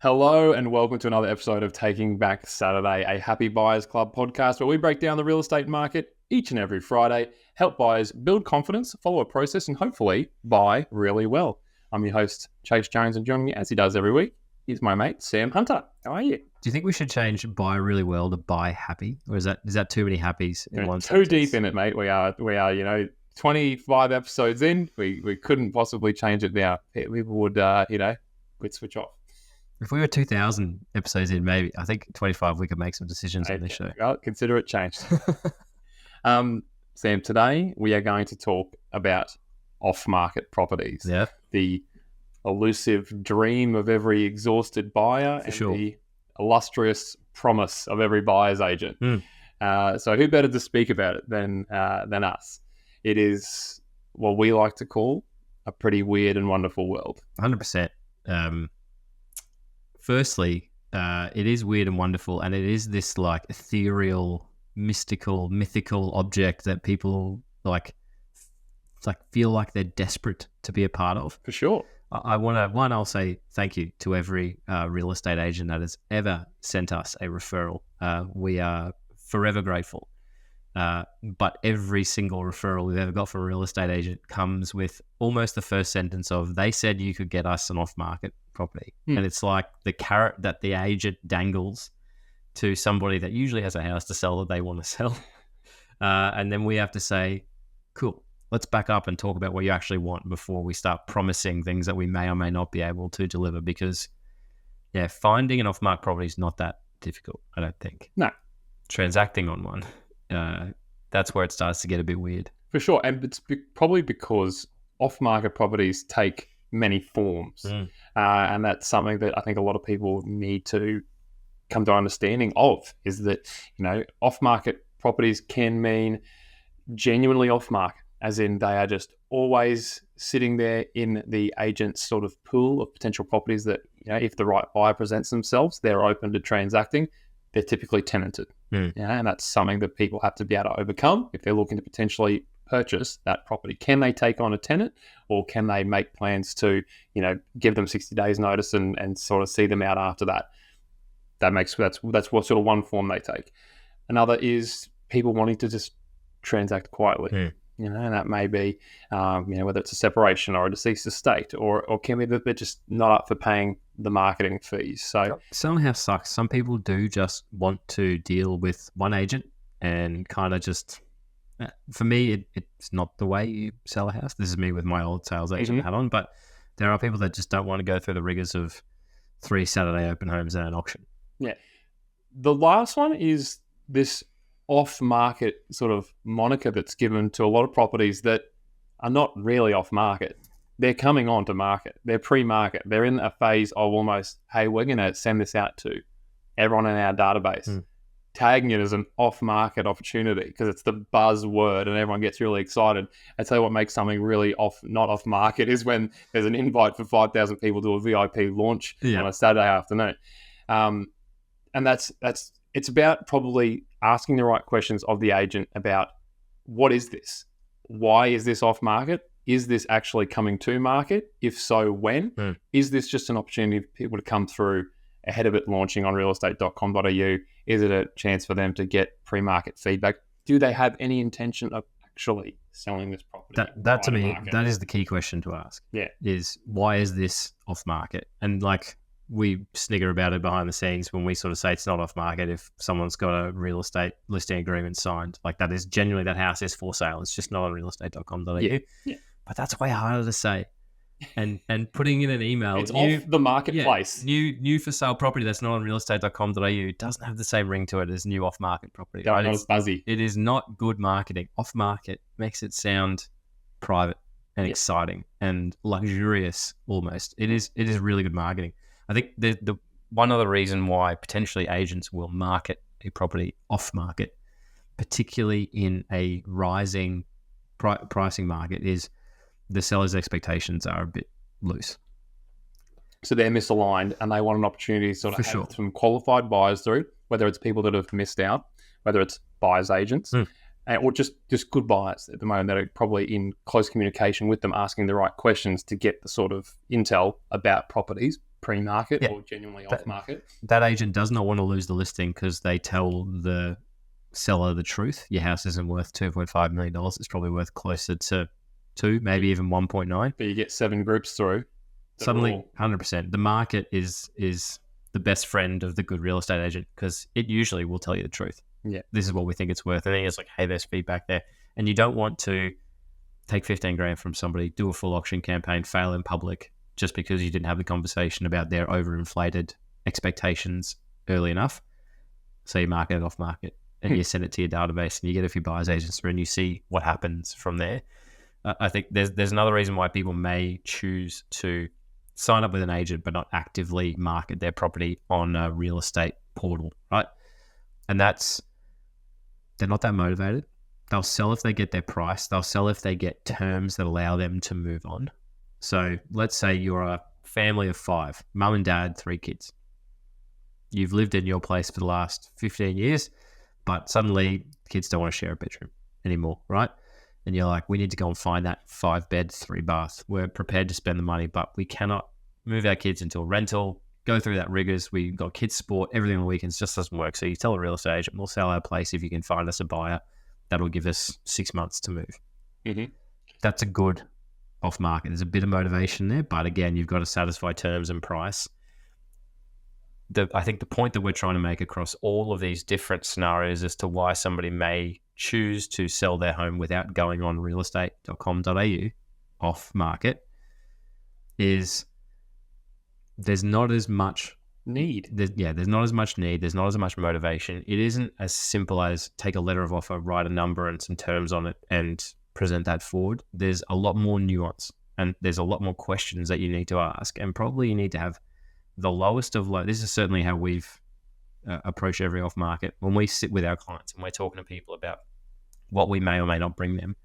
Hello and welcome to another episode of Taking Back Saturday, a Happy Buyers Club podcast where we break down the real estate market each and every Friday, help buyers build confidence, follow a process, and hopefully buy really well. I'm your host, Chase Jones, and joining me as he does every week is my mate, Sam Hunter. How are you? Do you think we should change buy really well to buy happy? Or is that too many happies in one Too sentence? deep in it, mate. We are, 25 episodes in. We couldn't possibly change it now. People would, we'd switch off. If we were 2,000 episodes in, maybe. I think 25 we could make some decisions on this show. Well, consider it changed. Sam, today we are going to talk about off-market properties. Yeah. The elusive dream of every exhausted buyer the illustrious promise of every buyer's agent. So who better to speak about it than us? It is what we like to call a pretty weird and wonderful world. 100%. Firstly, it is weird and wonderful, and it is this like ethereal, mystical, mythical object that people feel like they're desperate to be a part of. For sure. I'll say thank you to every real estate agent that has ever sent us a referral. We are forever grateful. But every single referral we've ever got from a real estate agent comes with almost the first sentence of, they said you could get us an off-market property. And it's like the carrot that the agent dangles to somebody that usually has a house to sell that they want to sell. And then we have to say, cool, let's back up and talk about what you actually want before we start promising things that we may or may not be able to deliver. Because, finding an off-market property is not that difficult, I don't think. No. Transacting on one, that's where it starts to get a bit weird. For sure. And it's probably because off-market properties take many forms. And that's something that I think a lot of people need to come to understanding of, is that, off-market properties can mean genuinely off-market, as in they are just always sitting there in the agent's sort of pool of potential properties that, if the right buyer presents themselves, they're open to transacting. They're typically tenanted. And that's something that people have to be able to overcome if they're looking to potentially purchase that property. Can they take on a tenant, or can they make plans to, give them 60 days notice and sort of see them out after that? That's what sort of one form they take. Another is people wanting to just transact quietly. And that may be, whether it's a separation or a deceased estate, or can be that they're just not up for paying the marketing fees. So selling a house sucks. Some people do just want to deal with one agent and kind of just, for me, it's not the way you sell a house. This is me with my old sales agent hat on, but there are people that just don't want to go through the rigors of 3 Saturday open homes and an auction. Yeah. The last one is this off-market sort of moniker that's given to a lot of properties that are not really off-market. They're coming on to market. They're pre-market. They're in a phase of almost, hey, we're going to send this out to everyone in our database, tagging it as an off-market opportunity because it's the buzzword and everyone gets really excited. I tell you what makes something really not off-market is when there's an invite for 5,000 people to a VIP launch on a Saturday afternoon. And it's about probably asking the right questions of the agent about, what is this? Why is this off-market? Is this actually coming to market? If so, when? Is this just an opportunity for people to come through ahead of it launching on realestate.com.au? Is it a chance for them to get pre-market feedback? Do they have any intention of actually selling this property? That to me, that is the key question to ask. Yeah. Is, why is this off-market? And we snigger about it behind the scenes when we sort of say it's not off market if someone's got a real estate listing agreement signed. Like, that is genuinely, that house is for sale. It's just not on realestate.com.au. Yeah. But that's way harder to say. And putting in an email, it's off the marketplace. New for sale property that's not on realestate.com.au doesn't have the same ring to it as new off market property. Not as buzzy. It is not good marketing. Off market makes it sound private and exciting and luxurious almost. It is really good marketing. I think the one other reason why potentially agents will market a property off market, particularly in a rising pricing market, is the seller's expectations are a bit loose. So they're misaligned and they want an opportunity to sort of have some qualified buyers through, whether it's people that have missed out, whether it's buyers agents, or just good buyers at the moment that are probably in close communication with them, asking the right questions to get the sort of intel about properties pre-market Yeah. or genuinely off-market. That agent does not want to lose the listing because they tell the seller the truth. Your house isn't worth $2.5 million. It's probably worth closer to 2, maybe even 1.9. But you get 7 groups through. Suddenly, 100%. The market is the best friend of the good real estate agent because it usually will tell you the truth. Yeah. This is what we think it's worth. And then it's like, hey, there's feedback there. And you don't want to take 15 grand from somebody, do a full auction campaign, fail in public just because you didn't have the conversation about their overinflated expectations early enough. So you market it off market and you send it to your database and you get a few buyers agents through and you see what happens from there. I think there's another reason why people may choose to sign up with an agent but not actively market their property on a real estate portal, right? And that's, they're not that motivated. They'll sell if they get their price. They'll sell if they get terms that allow them to move on. So let's say you're a family of 5, mum and dad, 3 kids. You've lived in your place for the last 15 years, but suddenly kids don't want to share a bedroom anymore, right? And you're like, we need to go and find that 5-bed, 3-bath. We're prepared to spend the money, but we cannot move our kids into a rental, go through that rigors. We've got kids sport, everything on the weekends just doesn't work. So you tell a real estate agent, we'll sell our place if you can find us a buyer. That'll give us 6 months to move. Mm-hmm. That's a good off market. There's a bit of motivation there, but again, you've got to satisfy terms and price. I think the point that we're trying to make across all of these different scenarios as to why somebody may choose to sell their home without going on realestate.com.au off market is there's not as much need. There's not as much need. There's not as much motivation. It isn't as simple as take a letter of offer, write a number and some terms on it and present that forward. There's a lot more nuance and there's a lot more questions that you need to ask. And probably you need to have the lowest of low. This is certainly how we've approached every off market. When we sit with our clients and we're talking to people about what we may or may not bring them,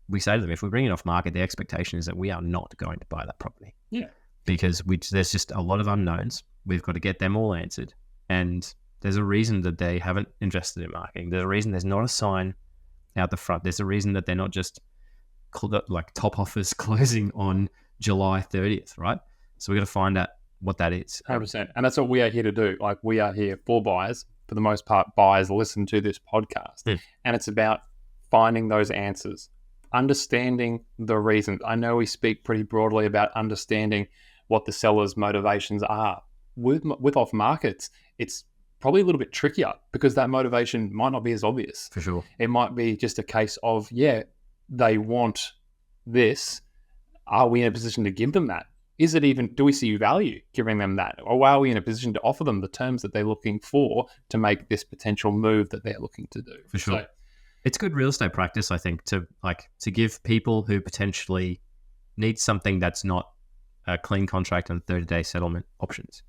we say to them, if we bring it off market, the expectation is that we are not going to buy that property. Yeah. Because there's just a lot of unknowns. We've got to get them all answered. And there's a reason that they haven't invested in marketing. There's a reason there's not a sign out the front. There's a reason that they're not just like top offers closing on July 30th, right? So we've got to find out what that is. 100%. And that's what we are here to do. Like, we are here for buyers. For the most part, buyers listen to this podcast. And it's about finding those answers, understanding the reasons. I know we speak pretty broadly about understanding what the seller's motivations are. With off markets, it's probably a little bit trickier because that motivation might not be as obvious. For sure. It might be just a case of, they want this. Are we in a position to give them that? Is it even, do we see value giving them that? Or are we in a position to offer them the terms that they're looking for to make this potential move that they're looking to do? For sure. So, it's good real estate practice, I think, to give people who potentially need something that's not a clean contract and 30-day settlement options.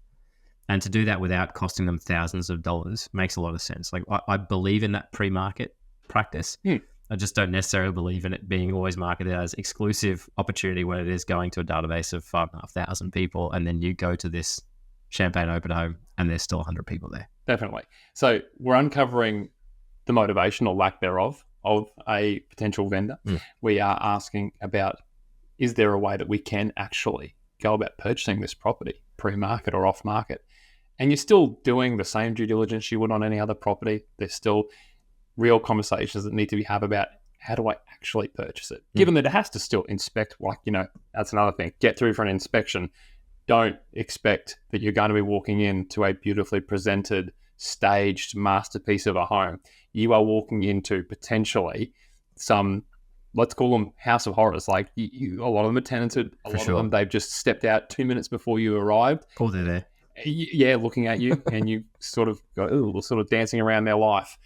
And to do that without costing them thousands of dollars makes a lot of sense. Like, I believe in that pre-market practice. I just don't necessarily believe in it being always marketed as exclusive opportunity when it is going to a database of 5,500 people, and then you go to this champagne open home and there's still 100 people there. Definitely. So we're uncovering the motivation or lack thereof of a potential vendor. We are asking about, is there a way that we can actually go about purchasing this property pre-market or off-market? And you're still doing the same due diligence you would on any other property. There's still real conversations that need to be had about how do I actually purchase it, given that it has to still inspect, that's another thing. Get through for an inspection. Don't expect that you're going to be walking into a beautifully presented, staged masterpiece of a home. You are walking into potentially some, let's call them house of horrors. Like, a lot of them are tenanted. A lot of them, they've just stepped out 2 minutes before you arrived. Oh, they're there. Yeah, looking at you, and you sort of go, sort of dancing around their life.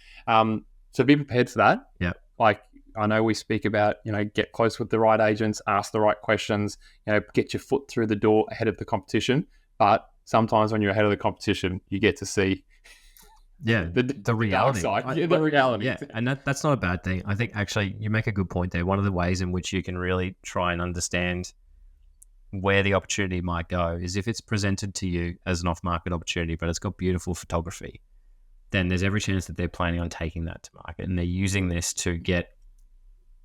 So be prepared for that. Yeah. Like, I know we speak about, get close with the right agents, ask the right questions, get your foot through the door ahead of the competition. But sometimes when you're ahead of the competition, you get to see the reality. The reality. Yeah, and that's not a bad thing. I think actually you make a good point there. One of the ways in which you can really try and understand where the opportunity might go is if it's presented to you as an off-market opportunity, but it's got beautiful photography, then there's every chance that they're planning on taking that to market, and they're using this to get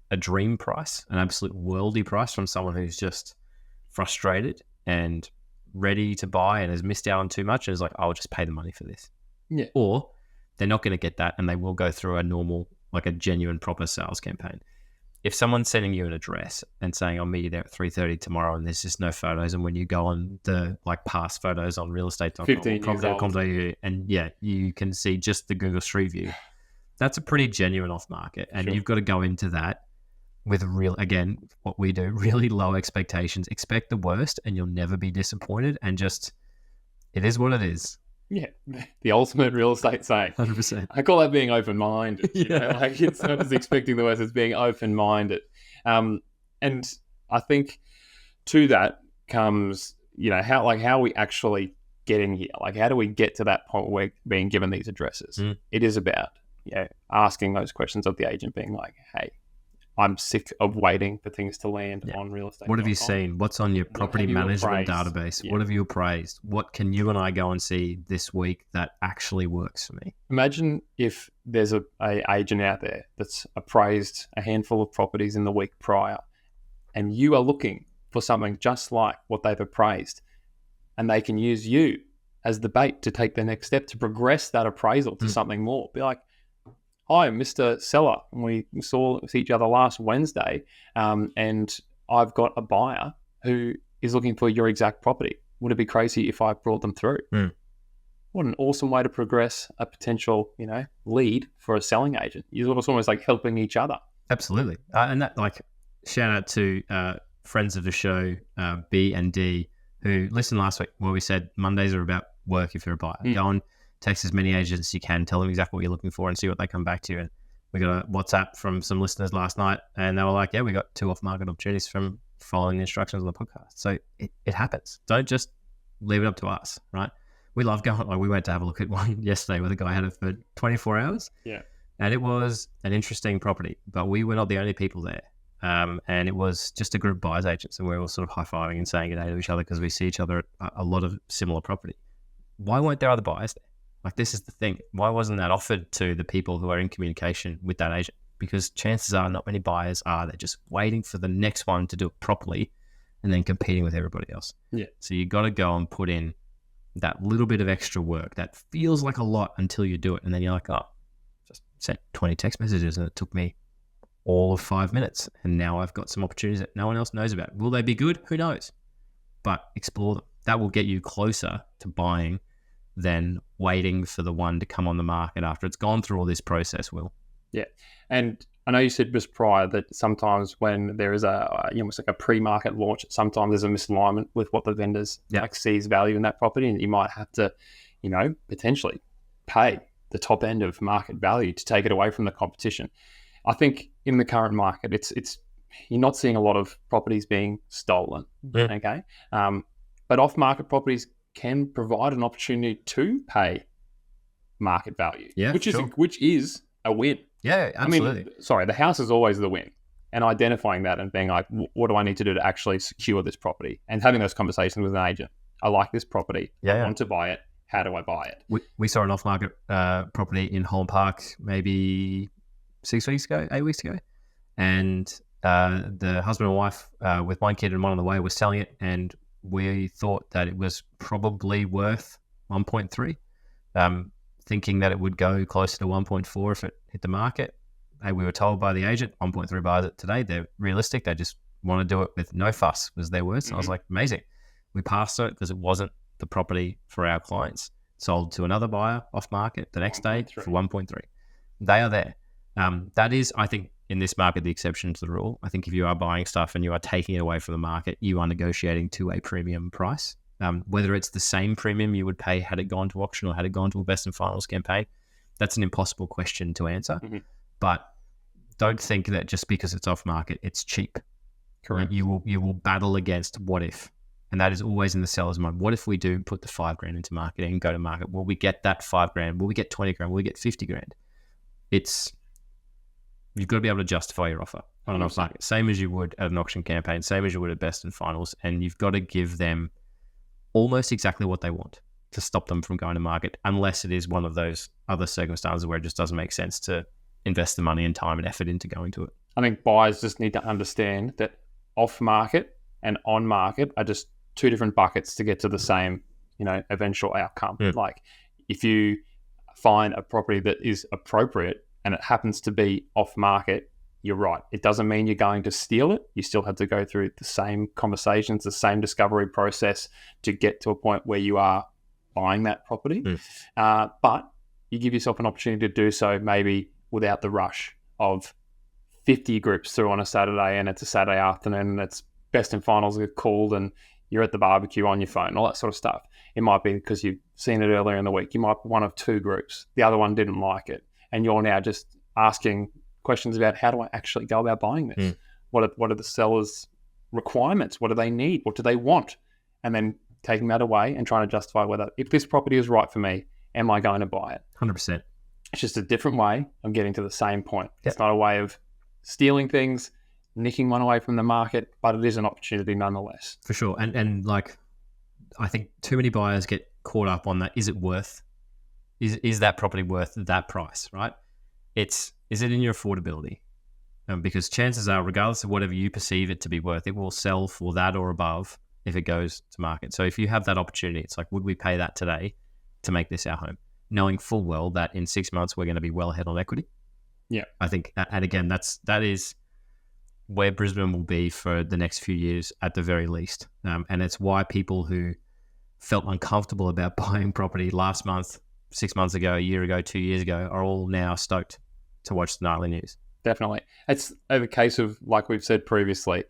a dream price, an absolute worldly price from someone who's just frustrated and ready to buy and has missed out on too much and is like, I'll just pay the money for this. Yeah. Or they're not going to get that and they will go through a normal, like a genuine proper sales campaign. If someone's sending you an address and saying, I'll meet you there at 3:30 tomorrow and there's just no photos, and when you go on the like past photos on realestate.com, 15 years old. and yeah, you can see just the Google Street View, that's a pretty genuine off market. And Sure. you've got to go into that with again, what we do, really low expectations. Expect the worst and you'll never be disappointed. And just, it is what it is. Yeah, the ultimate real estate saying. 100%. I call that being open-minded. Yeah. Like it's not just expecting the worst; it's being open-minded. And I think to that comes, how are we actually getting here? Like, how do we get to that point where we're being given these addresses? It is about asking those questions of the agent, being like, "Hey, I'm sick of waiting for things to land on real estate. What have you seen? What's on your property management database? Yeah. What have you appraised? What can you and I go and see this week that actually works for me?" Imagine if there's a agent out there that's appraised a handful of properties in the week prior, and you are looking for something just like what they've appraised, and they can use you as the bait to take the next step to progress that appraisal to something more. Be like, "Hi, Mr. Seller. We saw each other last Wednesday, and I've got a buyer who is looking for your exact property. Would it be crazy if I brought them through?" What an awesome way to progress a potential, lead for a selling agent. It's almost like helping each other. Absolutely. And that, like, shout out to friends of the show, B and D, who listened last week where we said Mondays are about work if you're a buyer. Go and text as many agents as you can, tell them exactly what you're looking for and see what they come back to you. And we got a WhatsApp from some listeners last night and they were like, yeah, we got 2 off-market opportunities from following the instructions on the podcast. So it happens. Don't just leave it up to us, right? We love going, like we went to have a look at one yesterday where the guy had it for 24 hours. Yeah. And it was an interesting property, but we were not the only people there. And it was just a group of buyers agents and we were all sort of high-fiving and saying good day to each other because we see each other at a lot of similar property. Why weren't there other buyers there? Like, this is the thing. Why wasn't that offered to the people who are in communication with that agent? Because chances are not many buyers are. They're just waiting for the next one to do it properly and then competing with everybody else. Yeah. So you got to go and put in that little bit of extra work that feels like a lot until you do it. And then you're like, oh, just sent 20 text messages and it took me all of 5 minutes. And now I've got some opportunities that no one else knows about. Will they be good? Who knows? But explore them. That will get you closer to buying than waiting for the one to come on the market after it's gone through all this process, Will. Yeah. And I know you said just prior that sometimes when there is almost like a pre-market launch, sometimes there's a misalignment with what the vendors sees value in that property, and you might have to, potentially pay the top end of market value to take it away from the competition. I think in the current market, it's you're not seeing a lot of properties being stolen. Yeah. Okay. But off-market properties can provide an opportunity to pay market value, which is a win. Yeah, absolutely. The house is always the win, and identifying that and being like, what do I need to do to actually secure this property, and having those conversations with an agent. I like this property. I want to buy it. How do I buy it? We saw an off-market property in Holland Park maybe 8 weeks ago, and the husband and wife with one kid and one on the way was selling it, and we thought that it was probably worth 1.3, thinking that it would go closer to 1.4 if it hit the market. And we were told by the agent 1.3 buys it today. They're realistic. They just want to do it with no fuss, was their words. And I was like, amazing. We passed it because it wasn't the property for our clients. Sold to another buyer off market the next day for 1.3. They are there. That is, I think, in this market, the exception to the rule. I think if you are buying stuff and you are taking it away from the market, you are negotiating to a premium price. Whether it's the same premium you would pay had it gone to auction or had it gone to a best and finals campaign, that's an impossible question to answer. But don't think that just because it's off market, it's cheap. Correct. You will battle against what if, and that is always in the seller's mind. What if we do put the $5,000 into marketing and go to market? Will we get that $5,000? Will we get $20,000? Will we get $50,000? You've got to be able to justify your offer on an off market, same as you would at an auction campaign, same as you would at best and finals, and you've got to give them almost exactly what they want to stop them from going to market, unless it is one of those other circumstances where it just doesn't make sense to invest the money and time and effort into going to it. I think buyers just need to understand that off market and on market are just two different buckets to get to the same, eventual outcome. Yeah. Like if you find a property that is appropriate and it happens to be off market, you're right. It doesn't mean you're going to steal it. You still have to go through the same conversations, the same discovery process to get to a point where you are buying that property. But you give yourself an opportunity to do so maybe without the rush of 50 groups through on a Saturday, and it's a Saturday afternoon and it's best and finals get called and you're at the barbecue on your phone, all that sort of stuff. It might be because you've seen it earlier in the week. You might be one of two groups. The other one didn't like it. And you're now just asking questions about how do I actually go about buying this? What are the seller's requirements? What do they need? What do they want? And then taking that away and trying to justify whether, if this property is right for me, am I going to buy it? 100%. It's just a different way of getting to the same point. Yep. It's not a way of stealing things, nicking one away from the market, but it is an opportunity nonetheless. For sure. And like, I think too many buyers get caught up on that. Is that property worth that price, right? Is it in your affordability? Because chances are, regardless of whatever you perceive it to be worth, it will sell for that or above if it goes to market. So if you have that opportunity, it's like, would we pay that today to make this our home? Knowing full well that in 6 months, we're going to be well ahead on equity. Yeah. I think, and again, that is where Brisbane will be for the next few years at the very least. And it's why people who felt uncomfortable about buying property last month, 6 months ago, a year ago, 2 years ago, are all now stoked to watch the nightly news. Definitely. It's a case of, like we've said previously,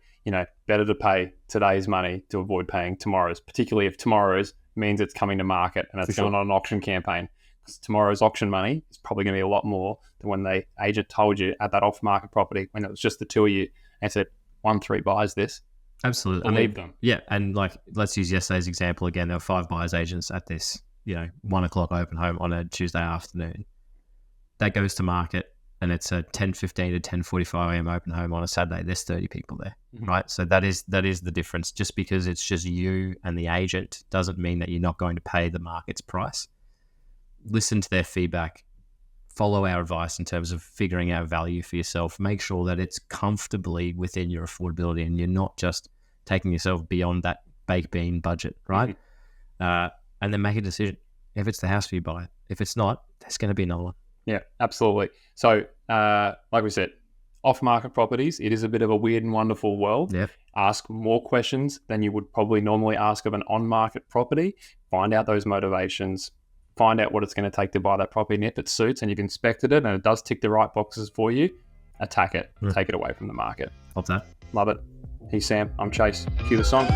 better to pay today's money to avoid paying tomorrow's, particularly if tomorrow's means it's coming to market and it's going on an auction campaign. Because tomorrow's auction money is probably going to be a lot more than when the agent told you at that off-market property when it was just the two of you and said, 1-3 buys this. Absolutely. Believe them. Yeah. And like, let's use yesterday's example again. There were 5 buyers agents at this, 1 o'clock open home on a Tuesday afternoon. That goes to market and it's a 10:15 to 10:45 a.m. open home on a Saturday. There's 30 people there, right? So that is the difference. Just because it's just you and the agent doesn't mean that you're not going to pay the market's price. Listen to their feedback. Follow our advice in terms of figuring out value for yourself. Make sure that it's comfortably within your affordability and you're not just taking yourself beyond that baked bean budget, right? And then make a decision. If it's the house for you, buy it. If it's not, there's going to be another one. Yeah, absolutely. So, like we said, off-market properties, it is a bit of a weird and wonderful world. Yep. Ask more questions than you would probably normally ask of an on-market property. Find out those motivations. Find out what it's going to take to buy that property. And if it suits and you've inspected it and it does tick the right boxes for you, attack it. Take it away from the market. Love that. Love it. He's Sam. I'm Chase. Cue the song.